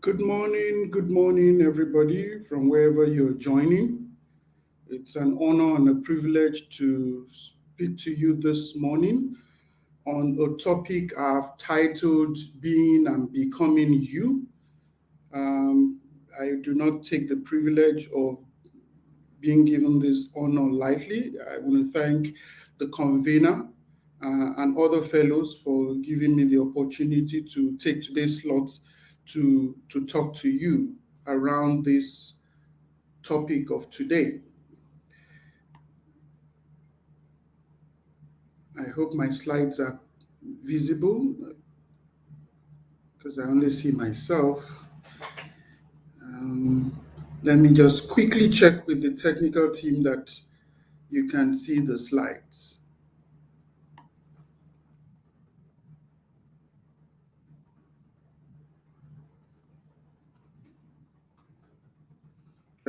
Good morning, everybody, from wherever you're joining. It's an honor and a privilege to speak to you this morning on a topic I've titled Being and Becoming You. Um, I do not take the privilege of being given this honor lightly. I want to thank the convener and other fellows for giving me the opportunity to take today's slots to talk to you around this topic of today. I hope my slides are visible because I only see myself. Um, Let me just quickly check with the technical team that you can see the slides.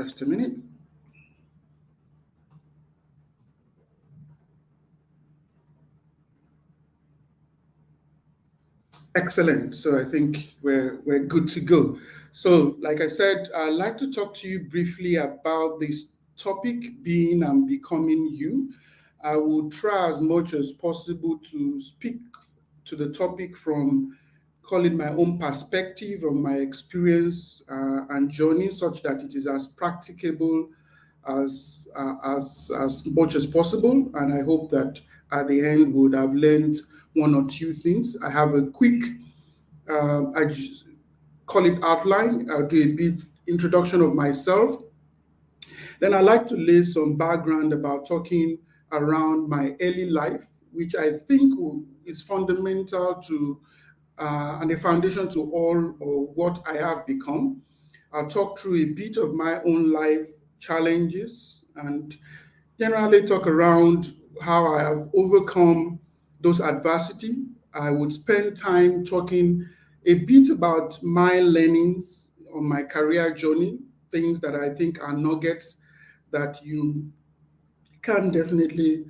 Just a minute. Excellent. So I think we're good to go. So, like I said, I'd like to talk to you briefly about this topic, being and becoming you. I will try as much as possible to speak to the topic from, call it, my own perspective or my experience and journey, such that it is as practicable as much as possible. And I hope that at the end would have learned one or two things. I have a quick, I just call it outline. I'll do a bit introduction of myself. Then I like to lay some background about talking around my early life, which I think is fundamental to and a foundation to all or what I have become. I'll talk through a bit of my own life challenges and generally talk around how I have overcome those adversity. I would spend time talking a bit about my learnings on my career journey, things that I think are nuggets that you can definitely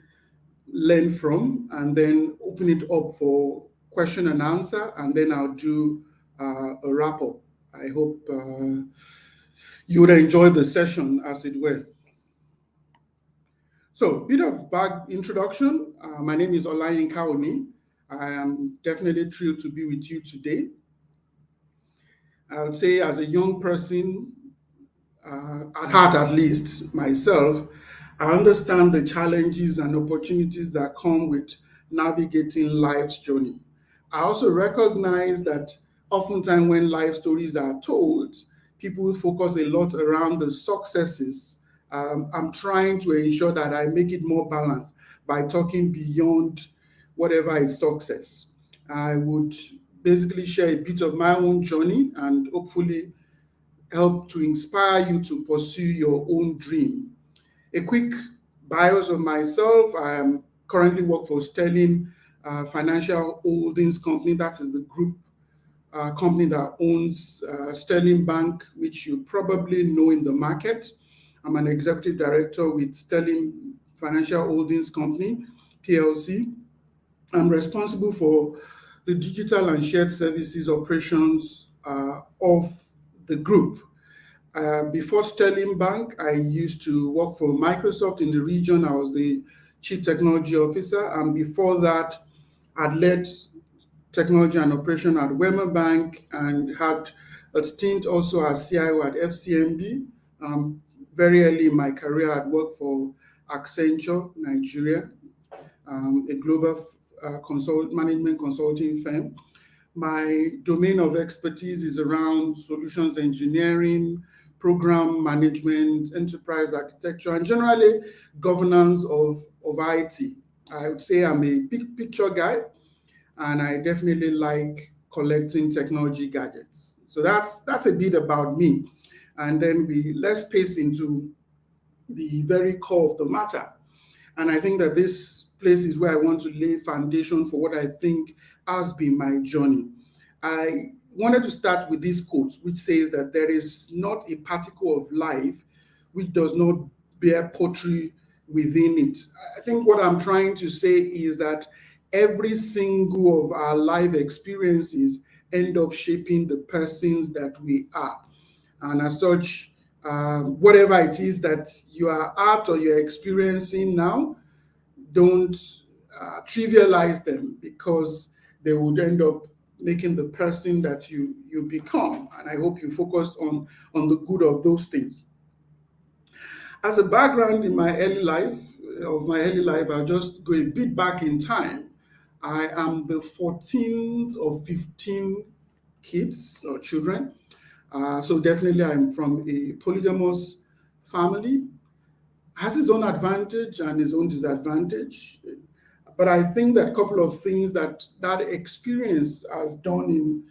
learn from, and then open it up for question and answer, and then I'll do a wrap up. I hope you would enjoy the session as it were. So, bit of back introduction. My name is Olayinka Oni. I am definitely thrilled to be with you today. I would say, as a young person, at heart at least, myself, I understand the challenges and opportunities that come with navigating life's journey. I also recognize that oftentimes when life stories are told, people focus a lot around the successes. I'm trying to ensure that I make it more balanced by talking beyond whatever is success. I would basically share a bit of my own journey and hopefully help to inspire you to pursue your own dream. A quick bios of myself. I am currently work for Sterling Financial Holdings Company. That is the group company that owns Sterling Bank, which you probably know in the market. I'm an executive director with Sterling Financial Holdings Company, PLC. I'm responsible for the digital and shared services operations of the group. Before Sterling Bank, I used to work for Microsoft in the region. I was the chief technology officer. And before that, I'd led technology and operation at Wema Bank and had a stint also as CIO at FCMB. Very early in my career, I'd worked for Accenture Nigeria, a global management consulting firm. My domain of expertise is around solutions engineering, program management, enterprise architecture, and generally governance of IT. I would say I'm a big picture guy, and I definitely like collecting technology gadgets. So that's a bit about me. And then let's pace into the very core of the matter. And I think that this place is where I want to lay foundation for what I think has been my journey. I wanted to start with this quote, which says that there is not a particle of life which does not bear pottery within it. I think what I'm trying to say is that every single of our life experiences end up shaping the persons that we are. And as such, whatever it is that you are at or you're experiencing now, don't trivialize them, because they would end up making the person that you become. And I hope you focus on the good of those things. As a background in my early life, I'll just go a bit back in time. I am the 14th of 15 kids or children. So definitely I'm from a polygamous family. Has its own advantage and its own disadvantage. But I think that a couple of things that experience has done in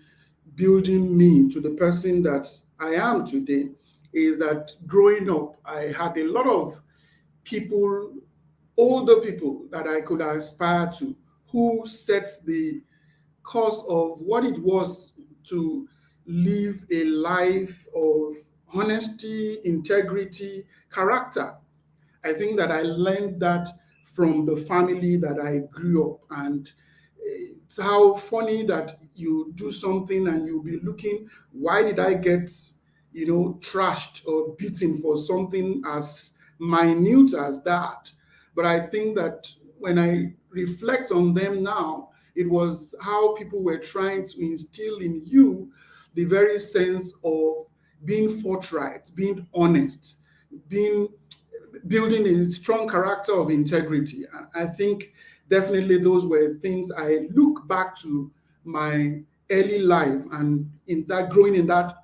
building me to the person that I am today is that growing up, I had a lot of people, older people that I could aspire to, who set the course of what it was to live a life of honesty, integrity, character. I think that I learned that from the family that I grew up. And it's how funny that you do something and you'll be looking, why did I get, trashed or beaten for something as minute as that? But I think that when I reflect on them now, it was how people were trying to instill in you the very sense of being forthright, being honest, being building a strong character of integrity. And I think definitely those were things I look back to my early life, and in that growing in that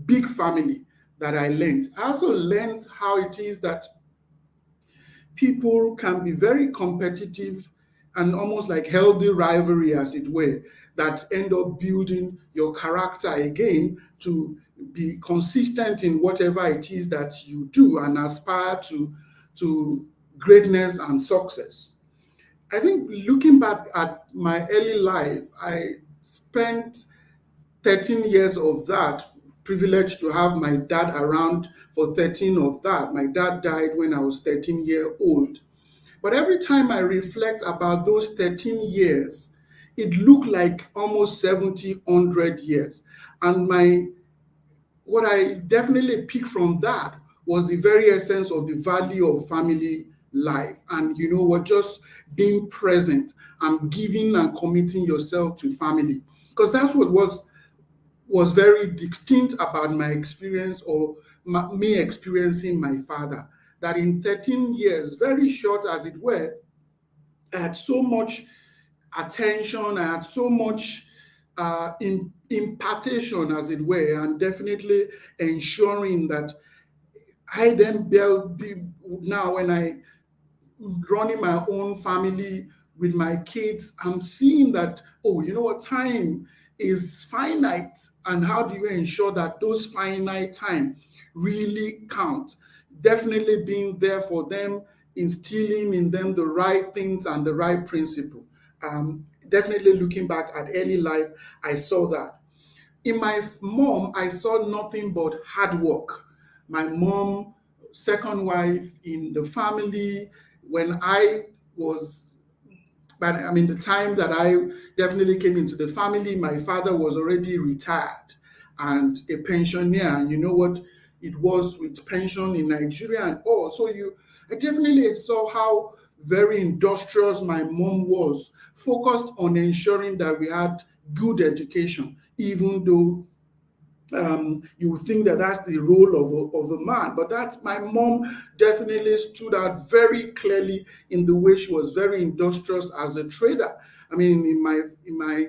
big family, that I learned. I also learned how it is that people can be very competitive and almost like healthy rivalry, as it were, that end up building your character again to be consistent in whatever it is that you do and aspire to greatness and success. I think looking back at my early life, I spent 13 years of that, privileged to have my dad around for 13 of that. My dad died when I was 13-year old. But every time I reflect about those 13 years, it looked like almost 70, 100 years. And what I definitely picked from that was the very essence of the value of family life. And you know what, just being present and giving and committing yourself to family. Because that's what was very distinct about my experience, or me experiencing my father. That in 13 years, very short as it were, I had so much attention, I had so much impartation, as it were, and definitely ensuring that I then build now when I running my own family with my kids, I'm seeing that, oh, you know what, time is finite. And how do you ensure that those finite time really count? Definitely being there for them, instilling in them the right things and the right principle. Definitely looking back at early life, I saw that. In my mom, I saw nothing but hard work. My mom, second wife in the family, when I was, but I mean, the time that I definitely came into the family, my father was already retired and a pensioner. And you know what it was with pension in Nigeria and all. So I definitely saw how very industrious my mom was, focused on ensuring that we had good education, even though you would think that that's the role of a man, but that's my mom definitely stood out very clearly in the way she was very industrious as a trader. I mean, in my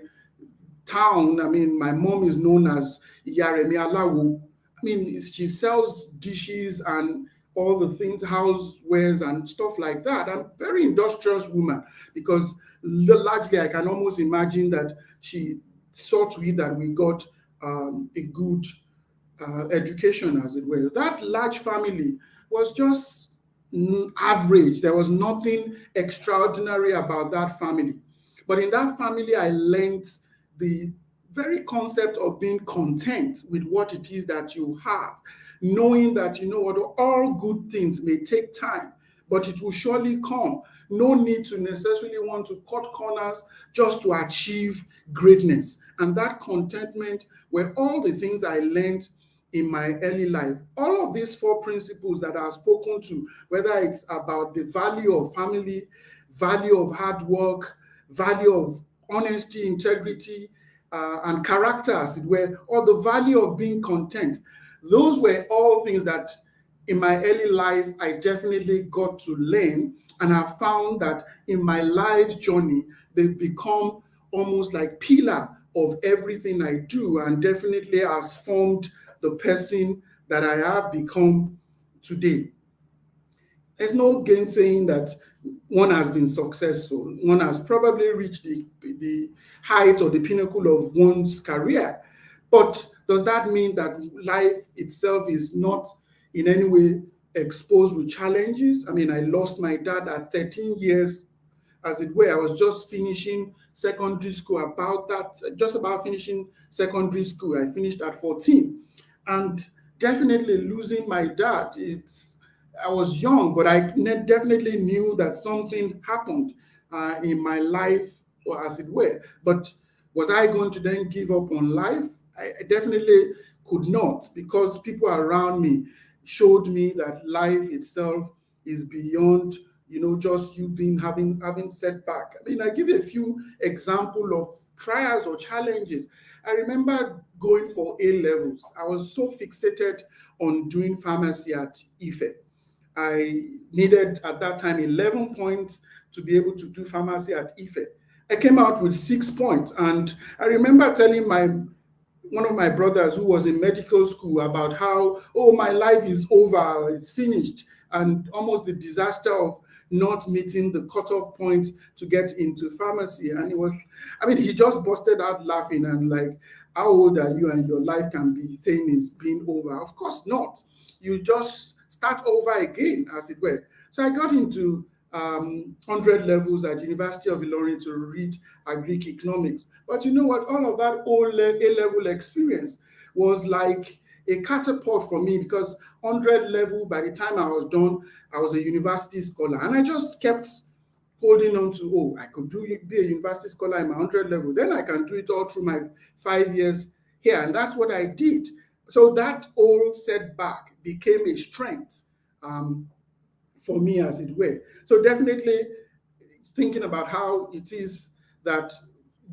town, I mean, my mom is known as Yaremi Alawo. I mean, she sells dishes and all the things, housewares and stuff like that. I'm very industrious woman, because largely I can almost imagine that she saw to it that we got a good education, as it were. That large family was just average. There was nothing extraordinary about that family. But in that family, I learned the very concept of being content with what it is that you have, knowing that, you know what, all good things may take time, but it will surely come. no need to necessarily want to cut corners just to achieve greatness. And that contentment were all the things I learned in my early life. All of these four principles that I've spoken to, whether it's about the value of family, value of hard work, value of honesty, integrity, and character, as it were, or the value of being content, those were all things that in my early life I definitely got to learn, and I found that in my life journey they've become almost like pillar of everything I do, and definitely has formed the person that I have become today. There's no gainsaying that one has been successful. One has probably reached the height or the pinnacle of one's career. But does that mean that life itself is not in any way exposed with challenges? I mean, I lost my dad at 13 years, as it were. I was just finishing secondary school, just about finishing secondary school. I finished at 14. And definitely losing my dad, I was young, but I definitely knew that something happened in my life, or as it were. But was I going to then give up on life? I definitely could not, because people around me showed me that life itself is beyond, just you being having setback. I mean, I give you a few example of trials or challenges. I remember going for A levels. I was so fixated on doing pharmacy at IFE. I needed at that time 11 points to be able to do pharmacy at IFE. I came out with 6 points, and I remember telling one of my brothers who was in medical school about how, oh, my life is over, it's finished, and almost the disaster of not meeting the cutoff point to get into pharmacy. And he just busted out laughing and like, how old are you and your life can be saying it's being over? Of course not. You just start over again, as it were. So I got into 100 levels at University of Ilorin to read Agric Economics. But you know what? All of that A-level experience was like a catapult for me, because 100 level, by the time I was done, I was a university scholar. And I just kept holding on to, oh, I could be a university scholar in my 100 level. Then I can do it all through my 5 years here. And that's what I did. So that old setback became a strength for me, as it were. So definitely thinking about how it is that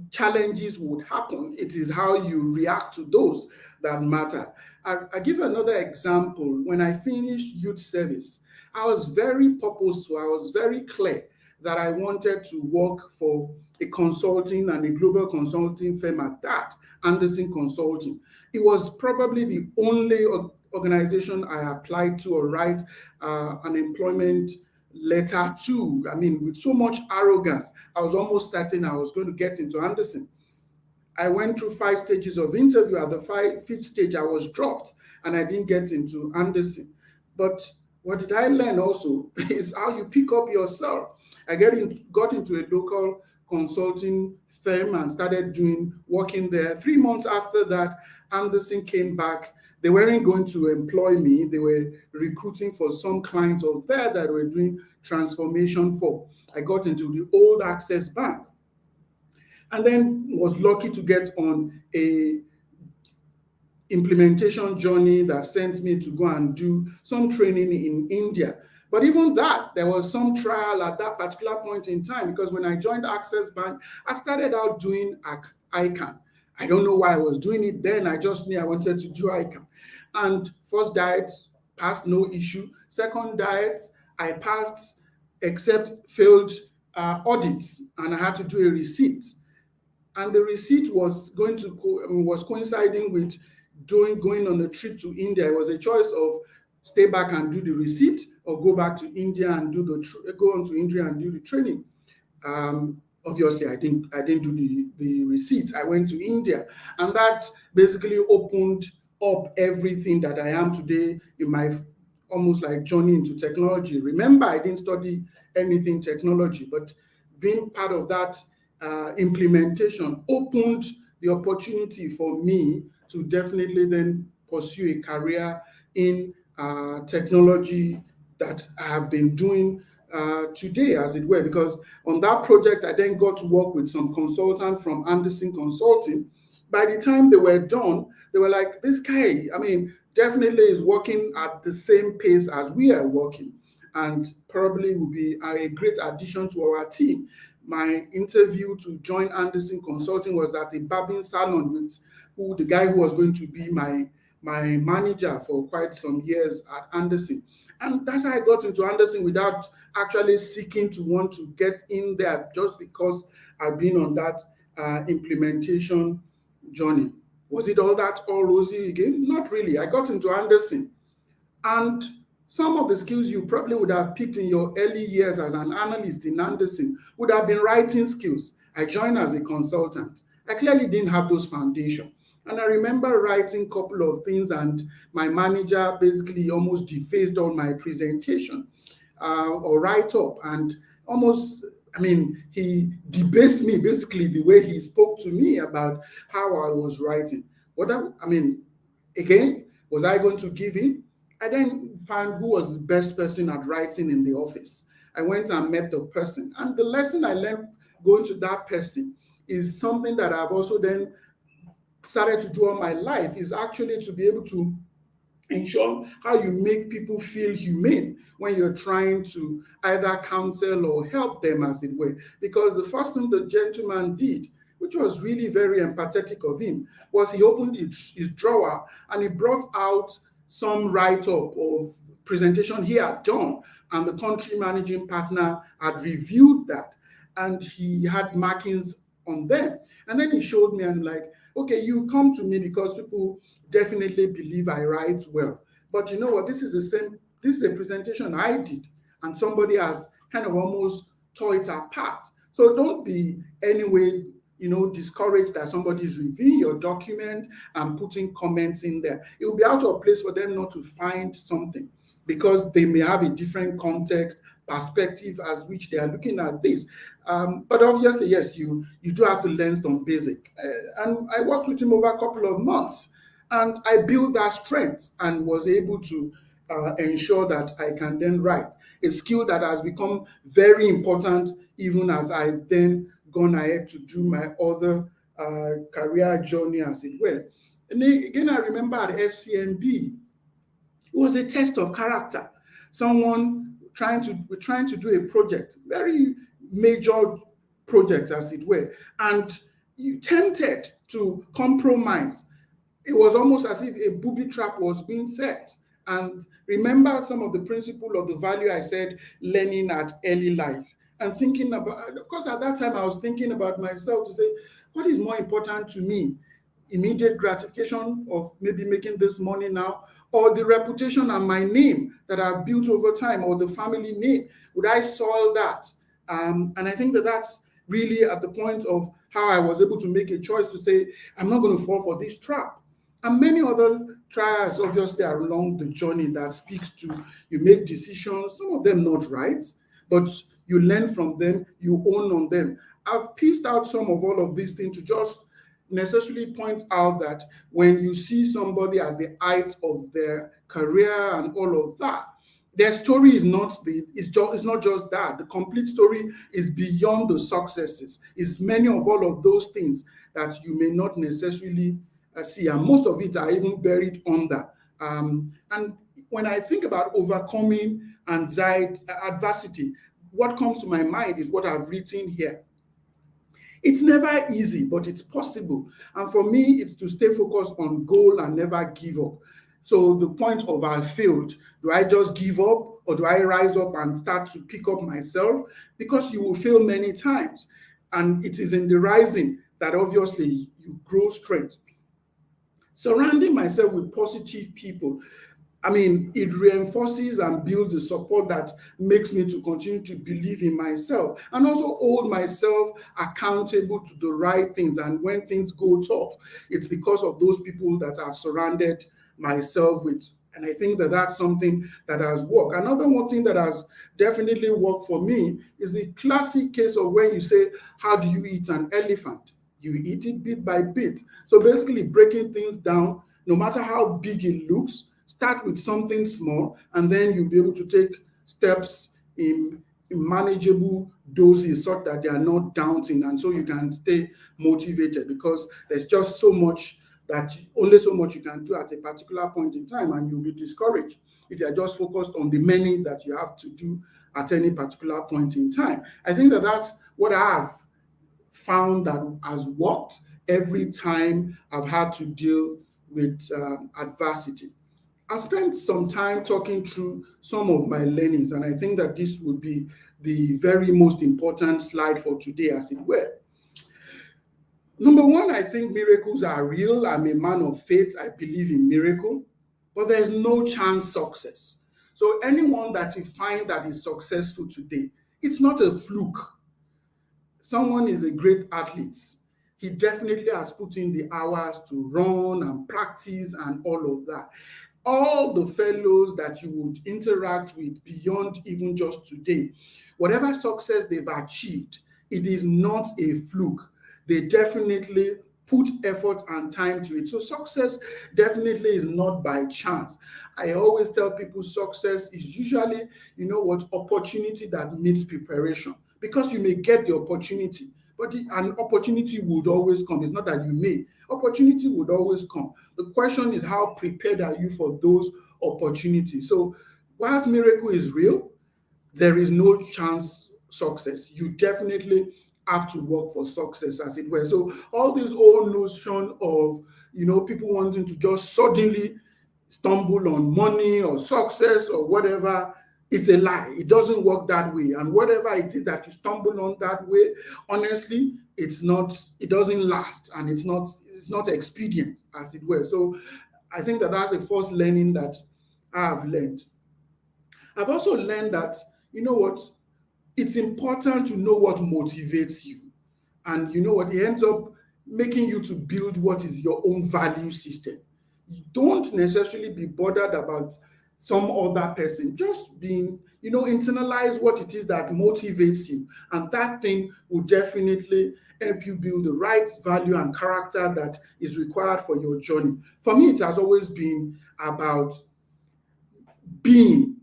challenges would happen, it is how you react to those that matter. I give another example. When I finished youth service, I was very purposeful. I was very clear that I wanted to work for a consulting and a global consulting firm at that, Anderson Consulting. It was probably the only organization I applied to or write an employment letter to. I mean, with so much arrogance, I was almost certain I was going to get into Anderson. I went through 5 stages of interview. At the fifth stage, I was dropped and I didn't get into Anderson. But what did I learn also is how you pick up yourself. I got into a local consulting firm and started working there. 3 months after that, Anderson came back. They weren't going to employ me. They were recruiting for some clients of theirs that were doing transformation for. I got into the old Access Bank, and then was lucky to get on a implementation journey that sent me to go and do some training in India. But even that, there was some trial at that particular point in time, because when I joined Access Bank, I started out doing ICANN. I don't know why I was doing it then. I just knew I wanted to do ICANN. And first diet, passed, no issue. Second diet, I passed, except failed audits, and I had to do a receipt. And the receipt was coinciding with going on a trip to India. It was a choice of stay back and do the receipt, or go back to India and go on to India and do the training. Obviously, I didn't do the receipt. I went to India, and that basically opened up everything that I am today in my almost like journey into technology. Remember, I didn't study anything technology, but being part of that implementation opened the opportunity for me to definitely then pursue a career in technology that I have been doing today, as it were, because on that project, I then got to work with some consultant from Anderson Consulting. By the time they were done, they were like, this guy, I mean, definitely is working at the same pace as we are working, and probably will be a great addition to our team. My interview to join Anderson Consulting was at a barbing salon with the guy who was going to be my manager for quite some years at Anderson. And that's how I got into Anderson without actually seeking to want to get in there, just because I've been on that implementation journey. Was it all rosy again? Not really. I got into Anderson, and some of the skills you probably would have picked in your early years as an analyst in Anderson would have been writing skills. I joined as a consultant. I clearly didn't have those foundations. And I remember writing a couple of things, and my manager basically almost defaced all my presentation or write up, and almost, I mean, he debased me basically the way he spoke to me about how I was writing. I mean, again, was I going to give in? I then found who was the best person at writing in the office. I went and met the person, and the lesson I learned going to that person is something that I've also then started to do all my life, is actually to be able to ensure how you make people feel humane when you're trying to either counsel or help them, as it were. Because the first thing the gentleman did, which was really very empathetic of him, was he opened his drawer and he brought out some write-up of presentation he had done, and the country managing partner had reviewed that, and he had markings on them. And then he showed me, and like, okay, you come to me because people definitely believe I write well. But you know what? This is a presentation I did, and somebody has kind of almost tore it apart. So don't be anyway, discouraged that somebody is reviewing your document and putting comments in there. It will be out of place for them not to find something, because they may have a different context, perspective as which they are looking at this. But obviously, yes, you do have to learn some basic. And I worked with him over a couple of months, and I built that strength and was able to ensure that I can then write, a skill that has become very important even as I've then gone ahead to do my other career journey, as it were. And then, again, I remember at FCMB, it was a test of character. Someone trying to do a project, very major project, as it were, and you tempted to compromise. It was almost as if a booby trap was being set. And remember some of the principle of the value I said, learning at early life. And thinking about, of course, at that time, I was thinking about myself to say, what is more important to me? Immediate gratification of maybe making this money now, or the reputation and my name that I've built over time, or the family name? Would I soil that? And I think that that's really at the point of how I was able to make a choice to say, I'm not going to fall for this trap. And many other trials, obviously, are along the journey that speaks to you make decisions, some of them not right, but you learn from them, you own on them. I've pieced out some of all of these things to just necessarily point out that when you see somebody at the height of their career and all of that, their story is not it's not just that. The complete story is beyond the successes. It's many of all of those things that you may not necessarily see, and most of it are even buried under. And when I think about overcoming anxiety, adversity, what comes to my mind is what I've written here. It's never easy, but it's possible. And for me, it's to stay focused on goal and never give up. So the point of I failed, do I just give up, or do I rise up and start to pick up myself? Because you will fail many times. And it is in the rising that obviously you grow strength. Surrounding myself with positive people, I mean, it reinforces and builds the support that makes me to continue to believe in myself, and also hold myself accountable to the right things. And when things go tough, it's because of those people that I've surrounded myself with. And I think that that's something that has worked. Another one thing that has definitely worked for me is a classic case of when you say, how do you eat an elephant? You eat it bit by bit. So basically breaking things down, no matter how big it looks, start with something small, and then you'll be able to take steps in manageable doses such that they are not daunting, and so you can stay motivated, because there's just so much that only so much you can do at a particular point in time, and you'll be discouraged if you're just focused on the many that you have to do at any particular point in time. I think that that's what I have found that has worked every time I've had to deal with adversity. I spent some time talking through some of my learnings, and I think that this would be the very most important slide for today, as it were. Number one, I think miracles are real. I'm a man of faith. I believe in miracle, but there's no chance success. So anyone that you find that is successful today, it's not a fluke. Someone is a great athlete. He definitely has put in the hours to run and practice and all of that. All the fellows that you would interact with beyond even just today, whatever success they've achieved, it is not a fluke. They definitely put effort and time to it. So success definitely is not by chance. I always tell people success is usually, opportunity that meets preparation, because you may get the opportunity, but an opportunity would always come. It's not that you may. Opportunity would always come. The question is, how prepared are you for those opportunities? So whilst miracle is real, there is no chance success. You definitely have to work for success, as it were. So all this old notion of, people wanting to just suddenly stumble on money or success or whatever, it's a lie. It doesn't work that way. And whatever it is that you stumble on that way, honestly, it doesn't last, and it's not expedient, as it were. So I think that that's the first learning that I have learned. I've also learned that, it's important to know what motivates you. And you know what? It ends up making you to build what is your own value system. You don't necessarily be bothered about some other person. Just being, internalize what it is that motivates you. And that thing will definitely help you build the right value and character that is required for your journey. For me, it has always been about being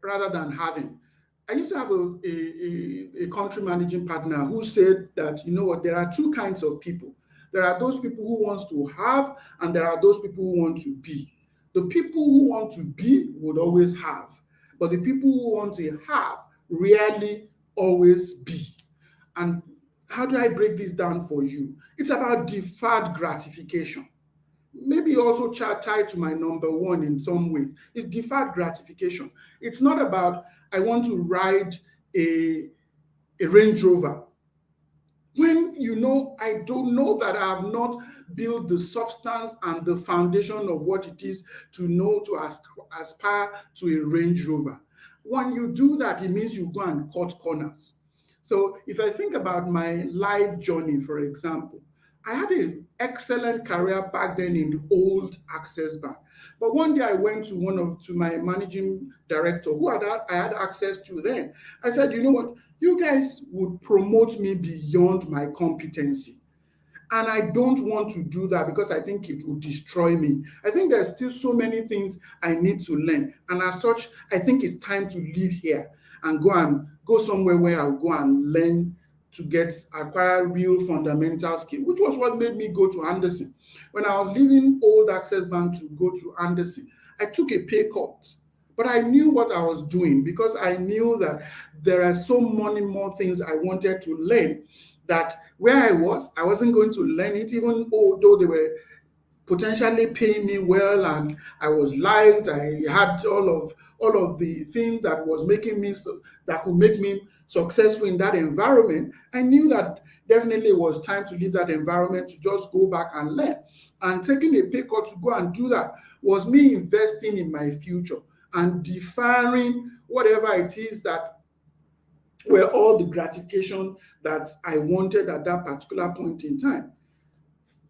rather than having. I used to have a country managing partner who said that, there are two kinds of people. There are those people who want to have, and there are those people who want to be. The people who want to be would always have, but the people who want to have rarely always be. And how do I break this down for you? It's about deferred gratification. Maybe also tied to my number one in some ways. It's deferred gratification. It's not about, I want to ride a Range Rover, when I don't know that I have not built the substance and the foundation of what it is to aspire to a Range Rover. When you do that, it means you go and cut corners. So if I think about my life journey, for example, I had an excellent career back then in the old Access Bank. But one day I went to my managing director, I had access to then. I said, you know what? You guys would promote me beyond my competency. And I don't want to do that, because I think it will destroy me. I think there's still so many things I need to learn. And as such, I think it's time to leave here and go somewhere where I'll go and learn to acquire real fundamental skill, which was what made me go to Anderson. When I was leaving old Access Bank to go to Anderson, I took a pay cut. But I knew what I was doing, because I knew that there are so many more things I wanted to learn, that where I wasn't going to learn it, even though they were potentially paying me well and I was liked. I had all of the things that was making me that could make me successful in that environment. I knew that definitely it was time to leave that environment to just go back and learn. And taking a pay cut to go and do that was me investing in my future and deferring whatever it is that were all the gratification that I wanted at that particular point in time.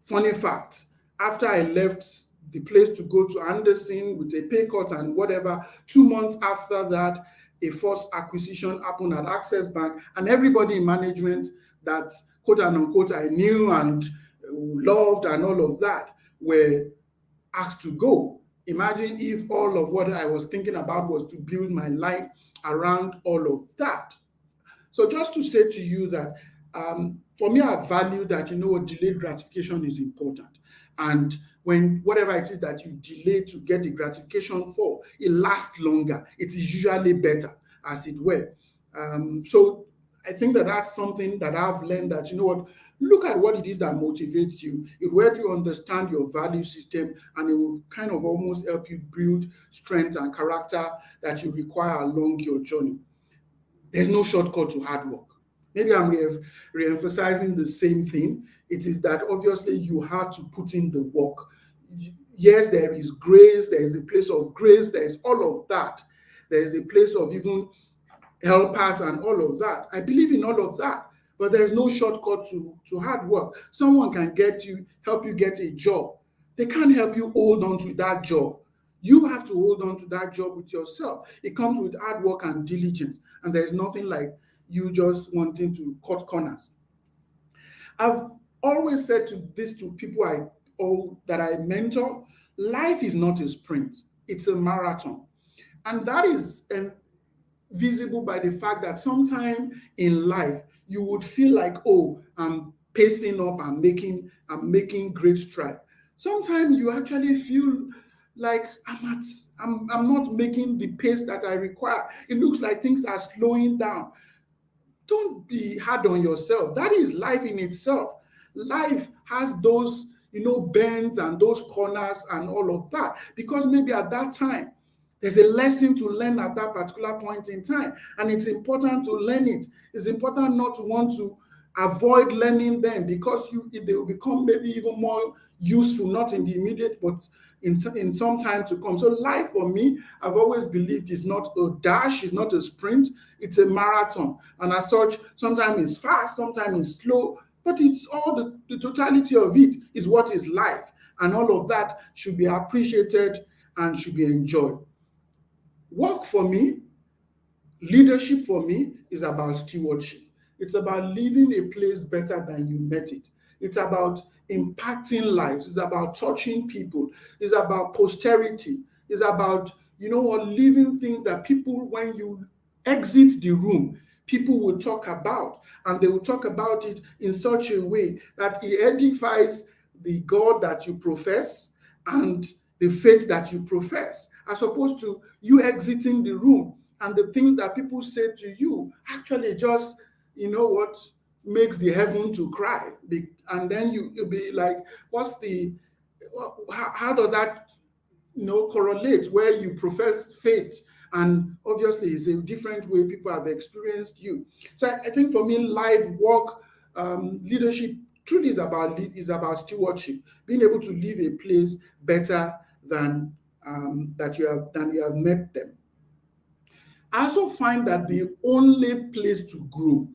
Funny fact, after I left the place to go to Anderson with a pay cut and whatever, 2 months after that, a first acquisition happened at Access Bank, and everybody in management that quote and unquote I knew and loved and all of that were asked to go. Imagine if all of what I was thinking about was to build my life around all of that. So just to say to you that for me, I value that, what, delayed gratification is important. And when whatever it is that you delay to get the gratification for, it lasts longer. It is usually better, as it were. So I think that that's something that I've learned, that, what, look at what it is that motivates you. It will help you understand your value system, and it will kind of almost help you build strength and character that you require along your journey. There's no shortcut to hard work. Maybe I'm re-emphasizing the same thing. It is that obviously you have to put in the work. Yes, there is grace, there is a place of grace, there is all of that. There is a place of even helpers and all of that. I believe in all of that, but there's no shortcut to hard work. Someone can help you get a job. They can't help you hold on to that job. You have to hold on to that job with yourself. It comes with hard work and diligence, and there's nothing like you just wanting to cut corners. I've always said to people that I mentor, life is not a sprint, it's a marathon. And that is visible by the fact that sometime in life you would feel like, oh, I'm pacing up, I'm making great stride. Sometimes you actually feel like I'm not making the pace that I require. It looks like things are slowing down. Don't be hard on yourself. That is life in itself. Life has those, bends and those corners and all of that, because maybe at that time there's a lesson to learn at that particular point in time, and it's important to learn it. It's important not to want to avoid learning them, because they will become maybe even more useful, not in the immediate, but in some time to come. So life for me, I've always believed, is not a dash, it's not a sprint, it's a marathon. And as such, sometimes it's fast, sometimes it's slow, but it's all the totality of it is what is life. And all of that should be appreciated and should be enjoyed. Work for me, leadership for me, is about stewardship. It's about leaving a place better than you met it. It's about impacting lives. It's about touching people. It's about posterity. It's about, leaving things that people, when you exit the room, people will talk about. And they will talk about it in such a way that it edifies the God that you profess and the faith that you profess, as opposed to you exiting the room and the things that people say to you actually just, what, makes the heaven to cry. And then you'll be like, how does that, correlate, where you profess faith and obviously it's a different way people have experienced you. So I think for me, life, work, leadership truly is about stewardship, being able to leave a place better than you have met them. I also find that the only place to grow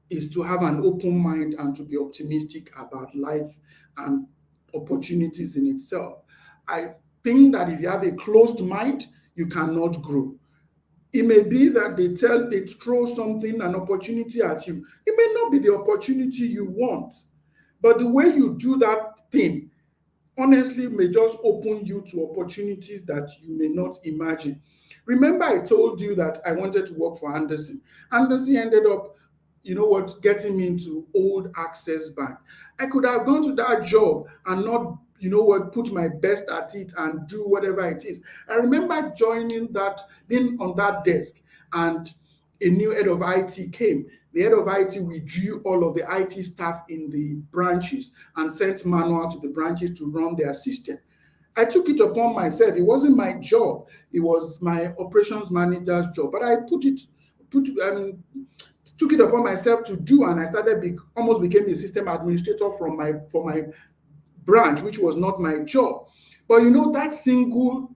is to have an open mind and to be optimistic about life and opportunities in itself. I think that if you have a closed mind, you cannot grow. It may be that they throw something, an opportunity at you. It may not be the opportunity you want, but the way you do that thing, honestly, may just open you to opportunities that you may not imagine. Remember, I told you that I wanted to work for Anderson. Anderson ended up, getting me into Old Access Bank. I could have gone to that job and not, put my best at it and do whatever it is. I remember being on that desk, and a new head of IT came. The head of IT withdrew all of the IT staff in the branches and sent manual to the branches to run their system. I took it upon myself. It wasn't my job. It was my operations manager's job. But I took it upon myself to do, and I almost became a system administrator for my branch, which was not my job. But that single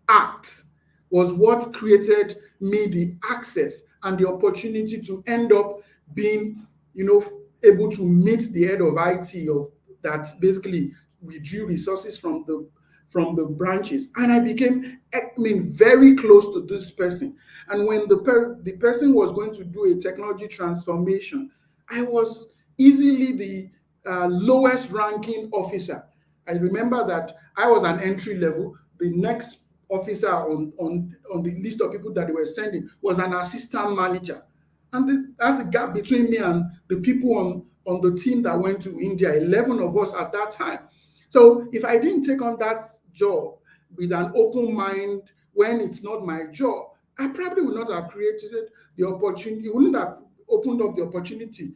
act was what created me the access and the opportunity to end up being, able to meet the head of IT of that basically withdrew resources from the branches. And I became, very close to this person. And when the person was going to do a technology transformation, I was easily the lowest ranking officer. I remember that I was an entry level. The next officer on the list of people that they were sending was an assistant manager. And that's the gap between me and the people on the team that went to India, 11 of us at that time. So if I didn't take on that job with an open mind when it's not my job, I probably would not have created the opportunity, wouldn't have opened up the opportunity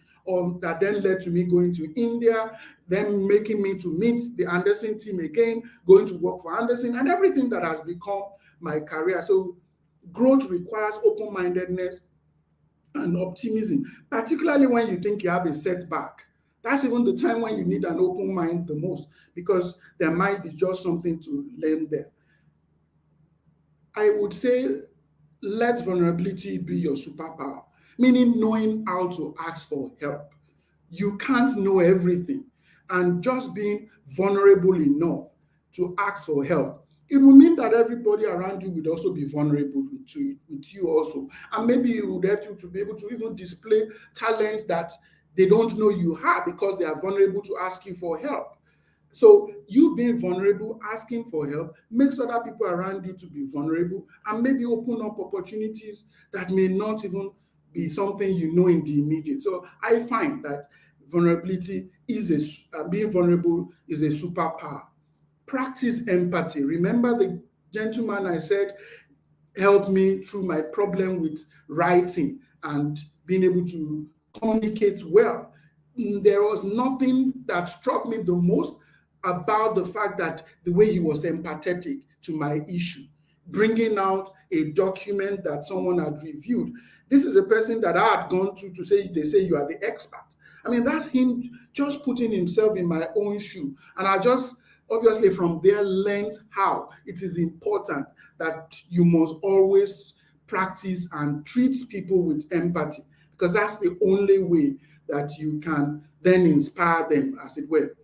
that then led to me going to India, then making me to meet the Anderson team again, going to work for Anderson, and everything that has become my career. So growth requires open-mindedness and optimism, particularly when you think you have a setback. That's even the time when you need an open mind the most, because there might be just something to learn there. I would say let vulnerability be your superpower, meaning knowing how to ask for help. You can't know everything, and just being vulnerable enough to ask for help, it will mean that everybody around you would also be vulnerable with you also, and maybe it would help you to be able to even display talents that they don't know you have because they are vulnerable to ask you for help. So you being vulnerable, asking for help, makes other people around you to be vulnerable and maybe open up opportunities that may not even be something you know in the immediate. So I find that vulnerability is being vulnerable is a superpower. Practice empathy. Remember the gentleman I said helped me through my problem with writing and being able to communicate well. There was nothing that struck me the most about the fact that the way he was empathetic to my issue, bringing out a document that someone had reviewed. This is a person that I had gone to say, they say you are the expert. I mean, that's him just putting himself in my own shoe. And I just obviously from there learned how it is important that you must always practice and treat people with empathy, because that's the only way that you can then inspire them, as it were.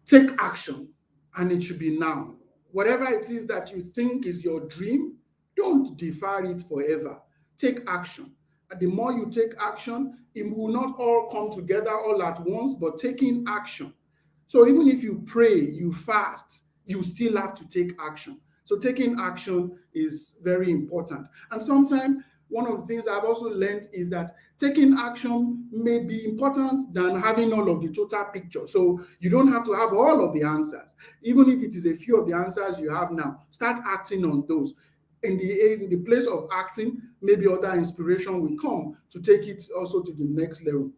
Take action, and it should be now. Whatever it is that you think is your dream, don't defer it forever. Take action. And the more you take action, it will not all come together all at once, but taking action. So even if you pray, you fast, you still have to take action. So taking action is very important. And sometimes one of the things I've also learned is that taking action may be important than having all of the total picture. So you don't have to have all of the answers. Even if it is a few of the answers you have now, start acting on those. In the place of acting, maybe other inspiration will come to take it also to the next level.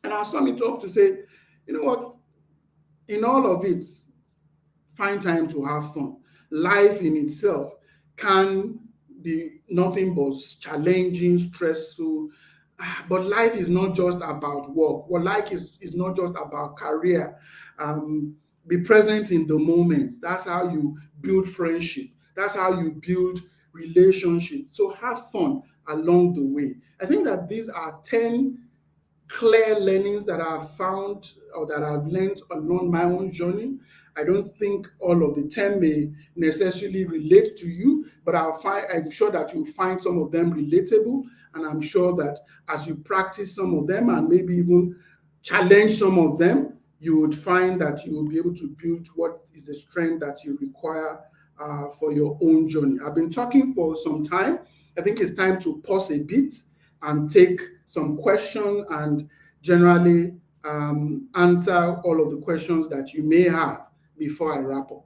And I'll sum it up to say, you know what, in all of it, find time to have fun. Life in itself can be nothing but challenging, stressful, but life is not just about work. Well, life is not just about career. Be present in the moment. That's how you build friendship. That's how you build relationship. So have fun along the way. I think that these are 10 clear learnings that I've found or that I've learned along my own journey. I don't think all of the 10 may necessarily relate to you, but I'm sure that you'll find some of them relatable. And I'm sure that as you practice some of them and maybe even challenge some of them, you would find that you will be able to build what is the strength that you require for your own journey. I've been talking for some time. I think it's time to pause a bit and take some questions and generally answer all of the questions that you may have before I wrap up.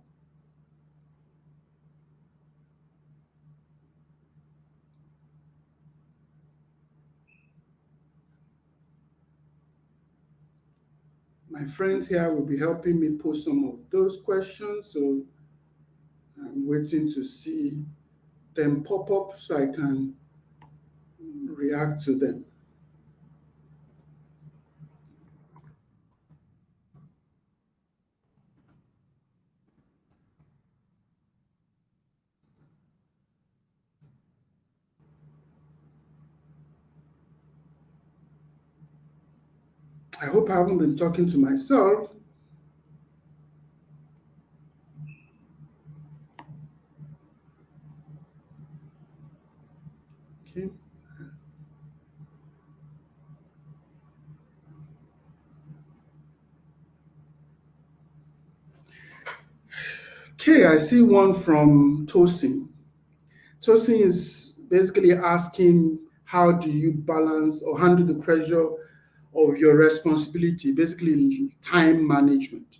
My friends here will be helping me post some of those questions, so I'm waiting to see them pop up so I can react to them. I hope I haven't been talking to myself. Okay. Okay, I see one from Tosin. Tosin is basically asking, how do you balance or handle the pressure of your responsibility, basically time management?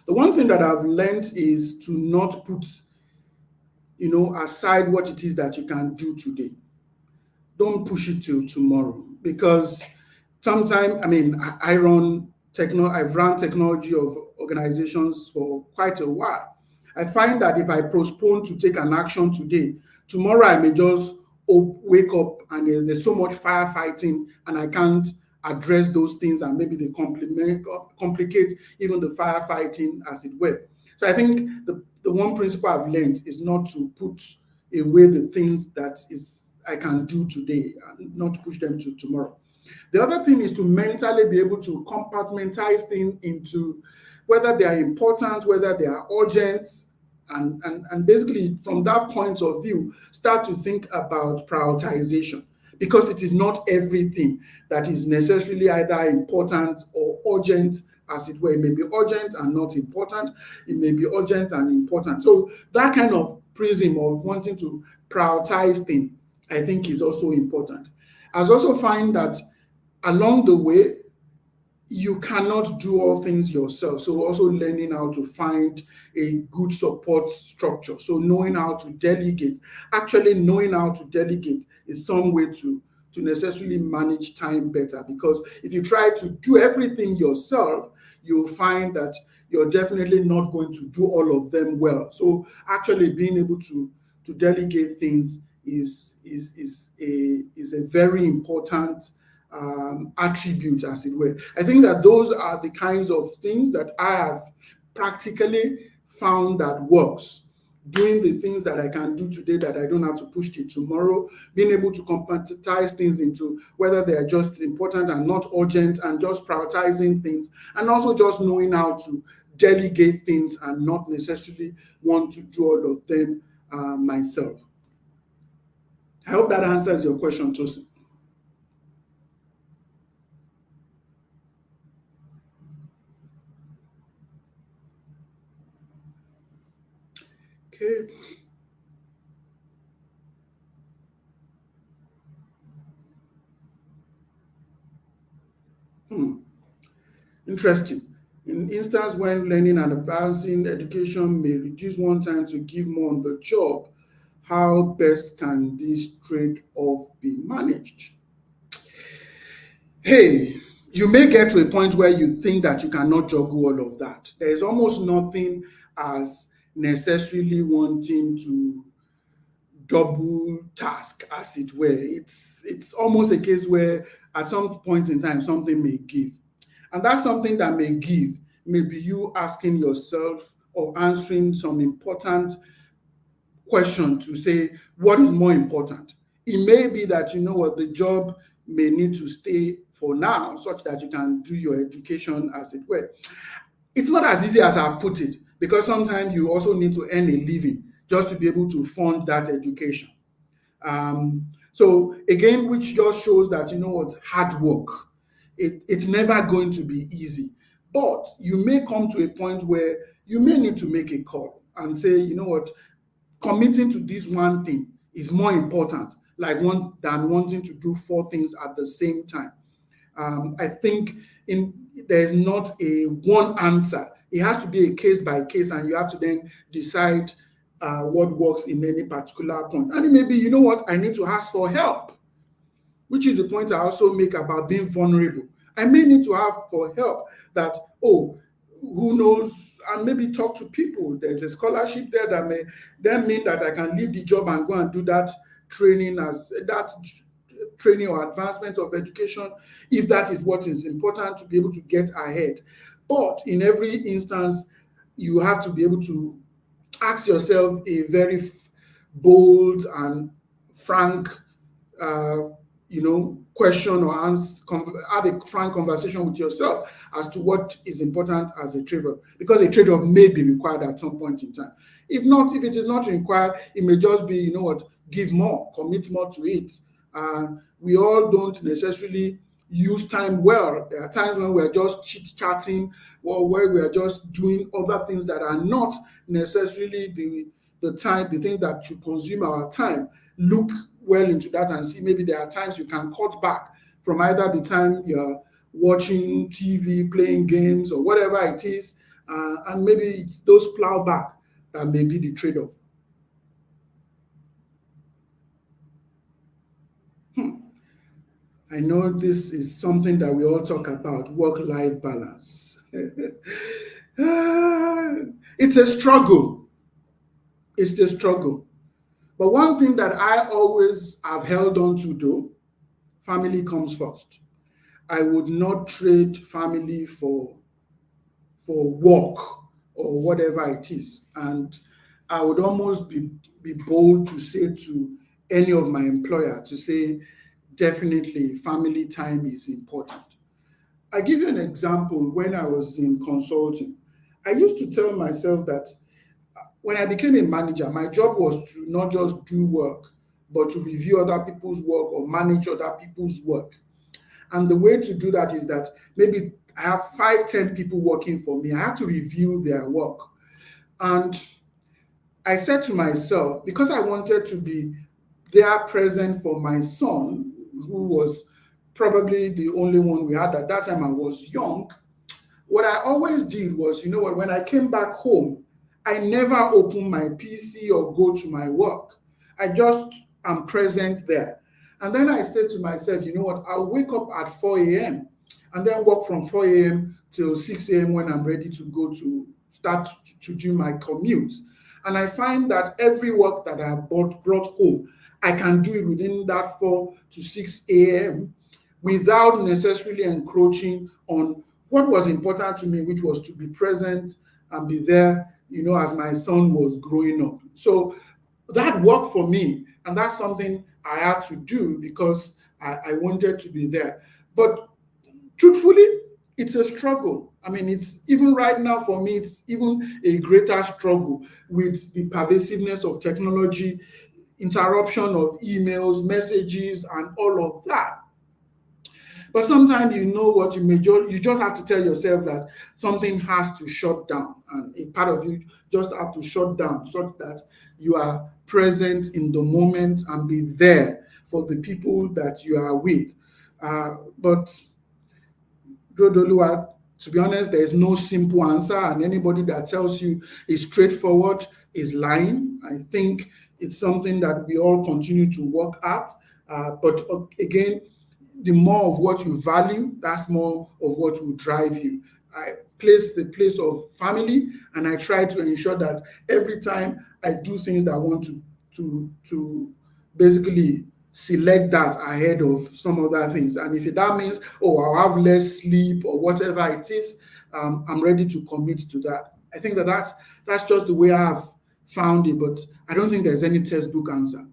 The one thing that I've learned is to not put, aside what it is that you can do today. Don't push it till tomorrow, because sometimes, I mean, I've run technology of organizations for quite a while. I find that if I postpone to take an action today, tomorrow I may just wake up and there's so much firefighting and I can't address those things, and maybe they complicate even the firefighting, as it were. So I think the one principle I've learned is not to put away the things that is I can do today and not to push them to tomorrow. The other thing is to mentally be able to compartmentalize things into whether they are important, whether they are urgent, and basically from that point of view, start to think about prioritization, because it is not everything that is necessarily either important or urgent, as it were. It may be urgent and not important. It may be urgent and important. So that kind of prism of wanting to prioritize things, I think, is also important. I also find that along the way, you cannot do all things yourself. So also learning how to find a good support structure. So knowing how to delegate, actually knowing how to delegate is some way to necessarily manage time better. Because if you try to do everything yourself, you'll find that you're definitely not going to do all of them well. So actually being able to delegate things is a very important attribute, as it were. I think that those are the kinds of things that I have practically found that works. Doing the things that I can do today that I don't have to push till tomorrow, being able to compartmentalize things into whether they are just important and not urgent, and just prioritizing things, and also just knowing how to delegate things and not necessarily want to do all of them myself. I hope that answers your question, Tosin. Okay. Hmm. Interesting. In instance when learning and advancing education may reduce one time to give more on the job, how best can this trade-off be managed? Hey, you may get to a point where you think that you cannot juggle all of that. There is almost nothing as necessarily wanting to double task, as it were. It's almost a case where at some point in time something may give. And that's something that may give, maybe you asking yourself or answering some important question to say, what is more important? It may be that, you know what, the job may need to stay for now, such that you can do your education, as it were. It's not as easy as I've put it, because sometimes you also need to earn a living just to be able to fund that education. So again, which just shows that, you know what, hard work. It's never going to be easy. But you may come to a point where you may need to make a call and say, you know what, committing to this one thing is more important, like one than wanting to do four things at the same time. I think in there's not a one answer. It has to be a case by case, and you have to then decide what works in any particular point. And it may be, you know what, I need to ask for help, which is the point I also make about being vulnerable. I may need to ask for help that, oh, who knows, and maybe talk to people. There's a scholarship there that may then mean that I can leave the job and go and do that training, as that training or advancement of education, if that is what is important to be able to get ahead. But in every instance, you have to be able to ask yourself a very bold and frank question, or have a frank conversation with yourself as to what is important as a trade-off, because a trade-off may be required at some point in time. If not, if it is not required, it may just be, you know what, give more, commit more to it. We all don't necessarily use time well. There are times when we're just chit-chatting or where we are just doing other things that are not necessarily the thing that should consume our time. Look well into that and see maybe there are times you can cut back from either the time you're watching TV, playing games, or whatever it is, and maybe it's those plow back that may be the trade-off. Hmm. I know this is something that we all talk about, work-life balance. It's a struggle. It's a struggle. But one thing that I always have held on to, though, family comes first. I would not trade family for work or whatever it is. And I would almost be bold to say to any of my employer to say, definitely family time is important. I give you an example. When I was in consulting, I used to tell myself that when I became a manager, my job was to not just do work, but to review other people's work or manage other people's work. And the way to do that is that maybe I have 5, 10 people working for me. I have to review their work. And I said to myself, because I wanted to be there present for my son, who was probably the only one we had at that time, I was young. What I always did was, you know what, when I came back home, I never open my PC or go to my work. I just am present there. And then I said to myself, you know what, I'll wake up at 4 a.m. and then work from 4 a.m. till 6 a.m. when I'm ready to go to start to do my commutes. And I find that every work that I brought home, I can do it within that 4 to 6 a.m. without necessarily encroaching on what was important to me, which was to be present and be there, as my son was growing up. So that worked for me. And that's something I had to do because I wanted to be there. But truthfully, it's a struggle. I mean, it's even right now for me, it's even a greater struggle with the pervasiveness of technology, interruption of emails, messages, and all of that. But sometimes you just have to tell yourself that something has to shut down, and a part of you just have to shut down so that you are present in the moment and be there for the people that you are with. But Drodolua, to be honest, there is no simple answer, and anybody that tells you is straightforward is lying. I think it's something that we all continue to work at. But again, the more of what you value, that's more of what will drive you. I place the place of family, and I try to ensure that every time I do things that I want to basically select that ahead of some other things. And if that means, I'll have less sleep or whatever it is, I'm ready to commit to that. I think that's just the way I have found it, but I don't think there's any textbook answer.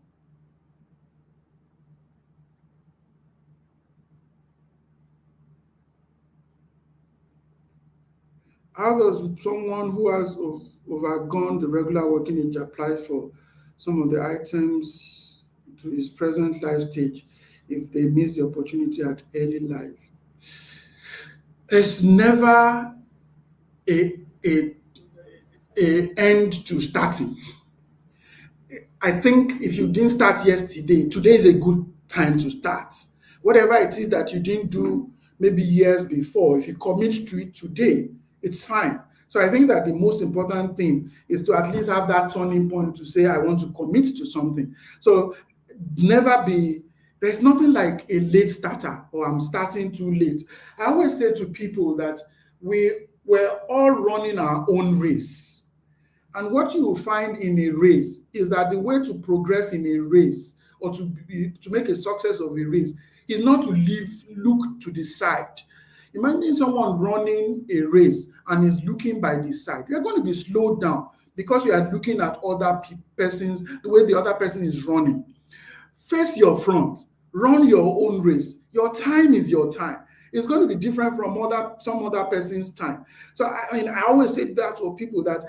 How does someone who has overgone the regular working age apply for some of the items to his present life stage if they miss the opportunity at early life? There's never a, a, a end to starting. I think if you didn't start yesterday, today is a good time to start. Whatever it is that you didn't do maybe years before, if you commit to it today, it's fine. So I think that the most important thing is to at least have that turning point to say, I want to commit to something. So there's nothing like a late starter or I'm starting too late. I always say to people that we're all running our own race. And what you will find in a race is that the way to progress in a race or to make a success of a race is not to look to the side. Imagine someone running a race and is looking by the side. You're going to be slowed down because you are looking at other persons, the way the other person is running. Face your front, run your own race. Your time is your time. It's going to be different from some other person's time. So I always say that to people that,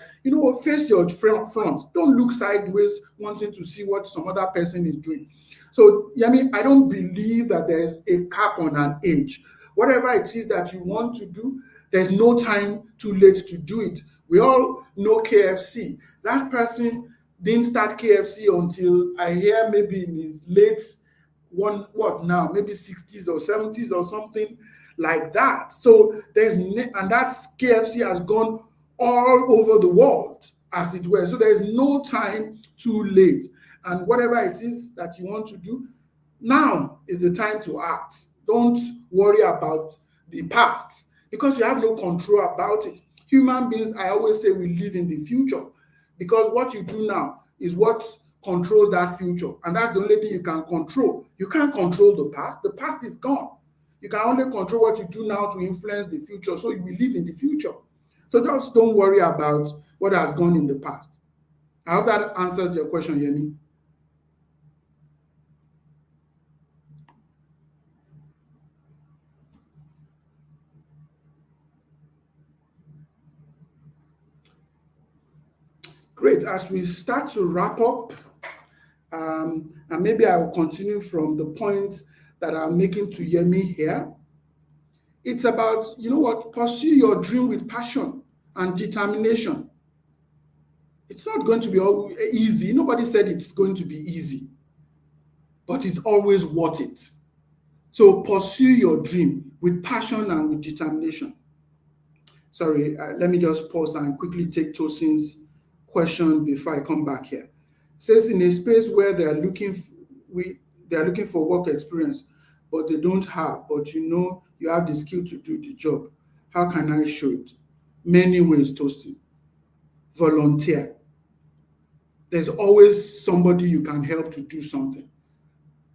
face your front. Don't look sideways wanting to see what some other person is doing. So, Yemi, I don't believe that there's a cap on an age. Whatever it is that you want to do, there's no time too late to do it. We all know KFC. That person didn't start KFC until I hear maybe in his late what now, maybe 60s or 70s or something like that. So and that KFC has gone all over the world, as it were. So there's no time too late. And whatever it is that you want to do, now is the time to act. Don't worry about the past because you have no control about it. Human beings, I always say, we live in the future because what you do now is what controls that future. And that's the only thing you can control. You can't control the past. The past is gone. You can only control what you do now to influence the future. So you will live in the future. So just don't worry about what has gone in the past. I hope that answers your question, Yemi. Great. As we start to wrap up, and maybe I will continue from the point that I'm making to Yemi here. It's about, you know what, pursue your dream with passion and determination. It's not going to be all easy. Nobody said it's going to be easy, but it's always worth it. So pursue your dream with passion and with determination. Sorry, let me just pause and quickly take Tosin's question before I come back here. It says in a space where they are looking for work experience, but they don't have, but you know you have the skill to do the job. How can I show it? Many ways, Tosin. Volunteer. There's always somebody you can help to do something,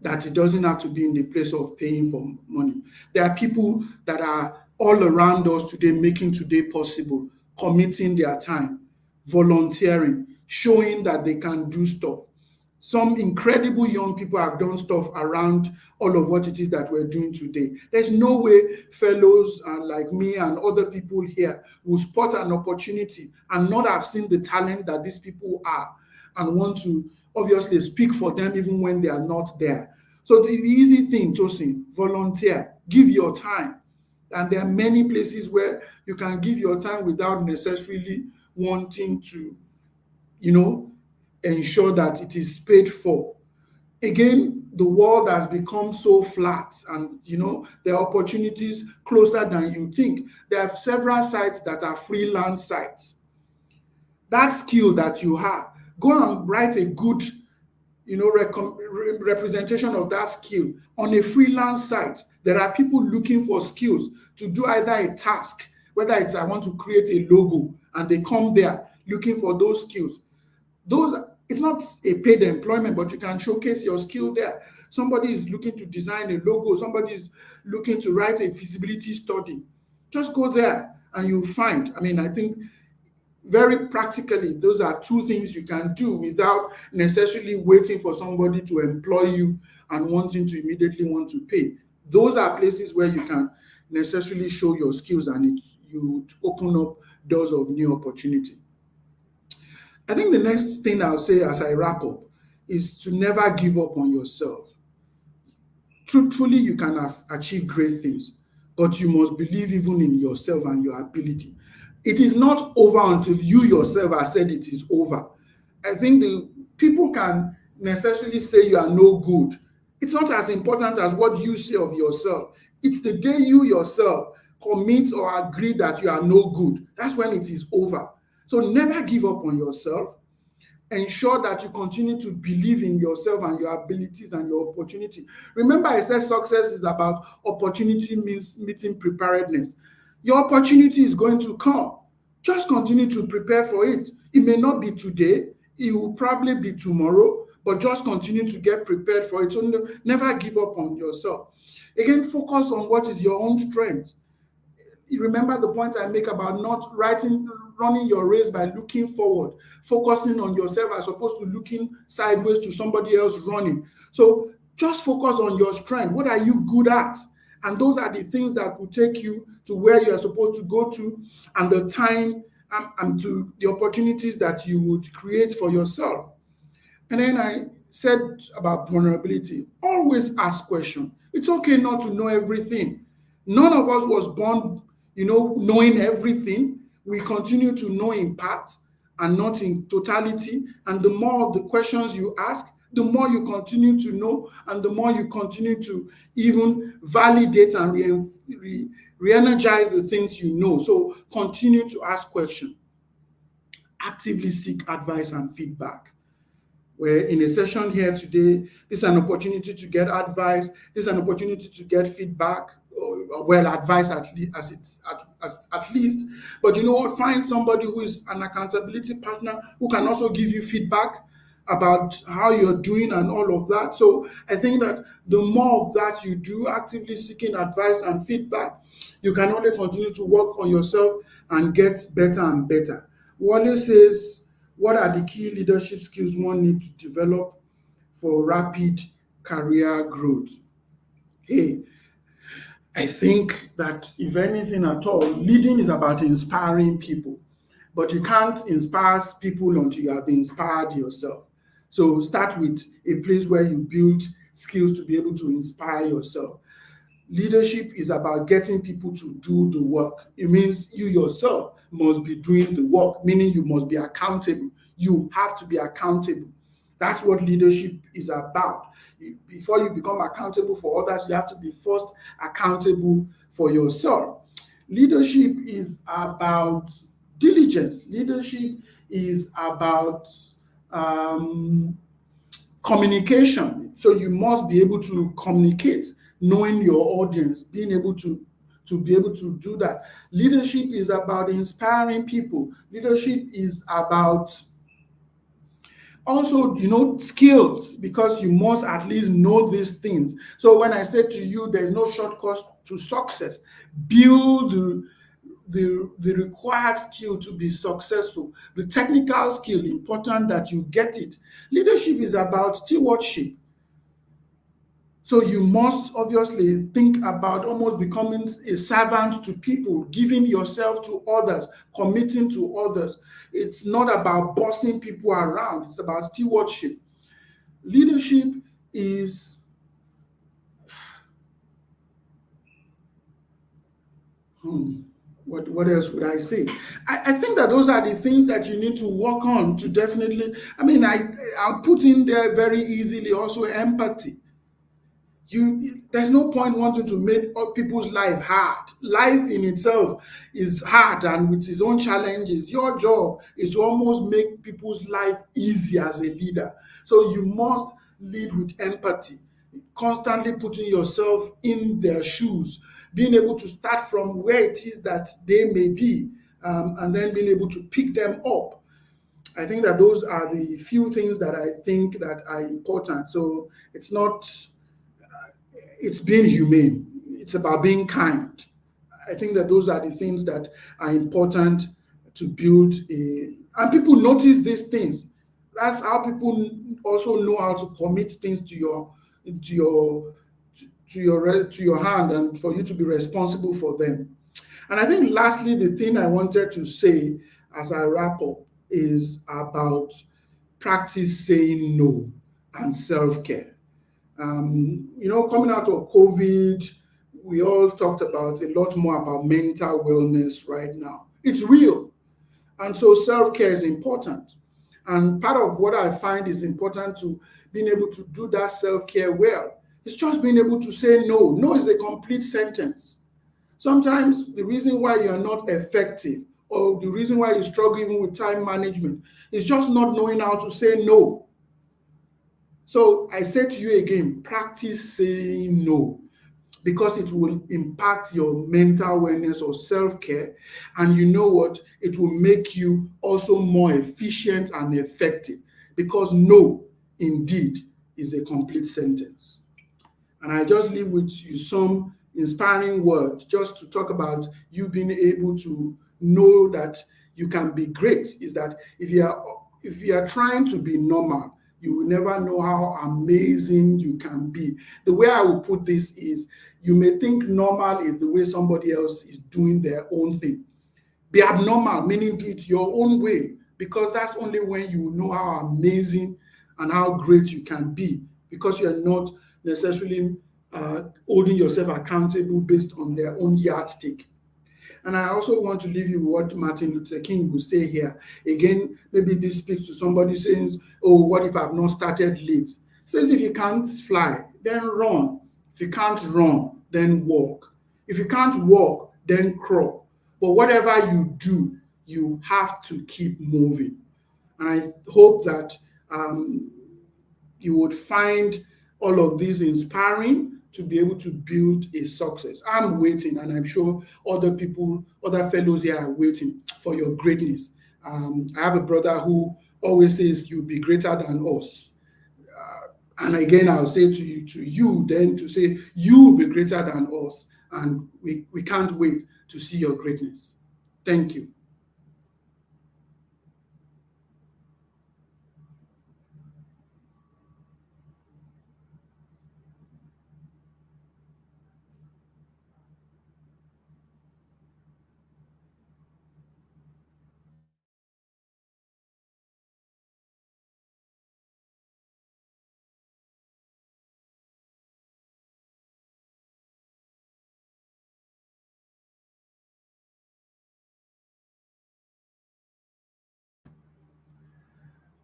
that it doesn't have to be in the place of paying for money. There are people that are all around us today making today possible, committing their time, volunteering, showing that they can do stuff. Some incredible young people have done stuff around all of what it is that we're doing today. There's no way fellows like me and other people here will spot an opportunity and not have seen the talent that these people are and want to obviously speak for them even when they are not there. So the easy thing, Tosin, volunteer, give your time. And there are many places where you can give your time without necessarily wanting to, you know, ensure that it is paid for. Again, the world has become so flat and, you know, there are opportunities closer than you think. There are several sites that are freelance sites. That skill that you have, go and write a good, you know, representation of that skill on a freelance site. There are people looking for skills to do either a task, whether it's I want to create a logo, and they come there looking for those skills. Those, it's not a paid employment, but you can showcase your skill there. Somebody is looking to design a logo, somebody is looking to write a feasibility study. Just go there and you'll find. I mean, I think very practically, those are two things you can do without necessarily waiting for somebody to employ you and wanting to immediately want to pay. Those are places where you can necessarily show your skills and you open up doors of new opportunity. I think the next thing I'll say as I wrap up is to never give up on yourself. Truthfully, you can achieve great things, but you must believe even in yourself and your ability. It is not over until you yourself have said it is over. I think the people can necessarily say you are no good. It's not as important as what you say of yourself. It's the day you yourself commit or agree that you are no good. That's when it is over. So never give up on yourself. Ensure that you continue to believe in yourself and your abilities and your opportunity. Remember, I said success is about opportunity means meeting preparedness. Your opportunity is going to come. Just continue to prepare for it. It may not be today, it will probably be tomorrow, but just continue to get prepared for it. So never give up on yourself. Again, focus on what is your own strength. You remember the point I make about not running your race by looking forward, focusing on yourself as opposed to looking sideways to somebody else running. So just focus on your strength. What are you good at? And those are the things that will take you to where you are supposed to go to, and the time and to the opportunities that you would create for yourself. And then said about vulnerability, always ask questions. It's okay not to know everything. None of us was born, knowing everything. We continue to know in part and not in totality. And the more of the questions you ask, the more you continue to know, and the more you continue to even validate and re-energize the things you know. So continue to ask questions. Actively seek advice and feedback. We're in a session here today. This is an opportunity to get advice. This is an opportunity to get feedback, or well, advice at least. But you know what? Find somebody who is an accountability partner who can also give you feedback about how you're doing and all of that. So I think that the more of that you do, actively seeking advice and feedback, you can only continue to work on yourself and get better and better. Wale says, what are the key leadership skills one needs to develop for rapid career growth? Hey, I think that if anything at all, leading is about inspiring people, but you can't inspire people until you have inspired yourself. So start with a place where you build skills to be able to inspire yourself. Leadership is about getting people to do the work. It means you yourself must be doing the work, meaning you must be accountable. You have to be accountable. That's what leadership is about. Before you become accountable for others, you have to be first accountable for yourself. Leadership is about diligence. Leadership is about um, communication. So you must be able to communicate, knowing your audience, being able to be able to do that. Leadership is about inspiring people. Leadership is about also, skills, because you must at least know these things. So when I say to you, there's no shortcut to success. Build the required skill to be successful. The technical skill, important that you get it. Leadership is about stewardship. So you must obviously think about almost becoming a servant to people, giving yourself to others, committing to others. It's not about bossing people around, it's about stewardship. Leadership is, what else would I say? I think that those are the things that you need to work on to definitely, I'll put in there very easily also empathy. There's no point wanting to make people's life hard. Life in itself is hard and with its own challenges. Your job is to almost make people's life easy as a leader. So you must lead with empathy, constantly putting yourself in their shoes, being able to start from where it is that they may be, and then being able to pick them up. I think that those are the few things that I think that are important. So it's being humane. It's about being kind. I think that those are the things that are important to build and people notice these things. That's how people also know how to commit things to your to your hand, and for you to be responsible for them. And I think lastly, the thing I wanted to say as I wrap up is about practice saying no and self-care. Coming out of COVID, we all talked about a lot more about mental wellness right now. It's real. And so self care is important. And part of what I find is important to being able to do that self care well is just being able to say no. No is a complete sentence. Sometimes the reason why you're not effective, or the reason why you struggle even with time management, is just not knowing how to say no. So I say to you again, practice saying no, because it will impact your mental wellness or self-care. And you know what? It will make you also more efficient and effective, because no indeed is a complete sentence. And I just leave with you some inspiring words just to talk about you being able to know that you can be great. Is that if you are trying to be normal, you will never know how amazing you can be. The way I will put this is, you may think normal is the way somebody else is doing their own thing. Be abnormal, meaning do it your own way, because that's only when you know how amazing and how great you can be, because you're not necessarily holding yourself accountable based on their own yardstick. And I also want to leave you what Martin Luther King would say here. Again, maybe this speaks to somebody saying, oh, what if I've not started late? He says, if you can't fly, then run. If you can't run, then walk. If you can't walk, then crawl. But whatever you do, you have to keep moving. And I hope that um, you would find all of these inspiring to be able to build a success. I'm waiting, and I'm sure other people, other fellows here are waiting for your greatness. I have a brother who always says, "You'll be greater than us." And again, I'll say to you, then to say, "You will be greater than us," and we can't wait to see your greatness. Thank you.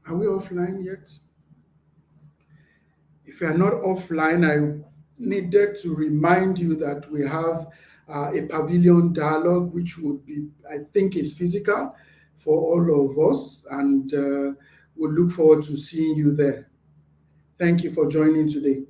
Are we offline yet? If you are not offline, I needed to remind you that we have a pavilion dialogue, which would be, I think, is physical for all of us, and we'll look forward to seeing you there. Thank you for joining today.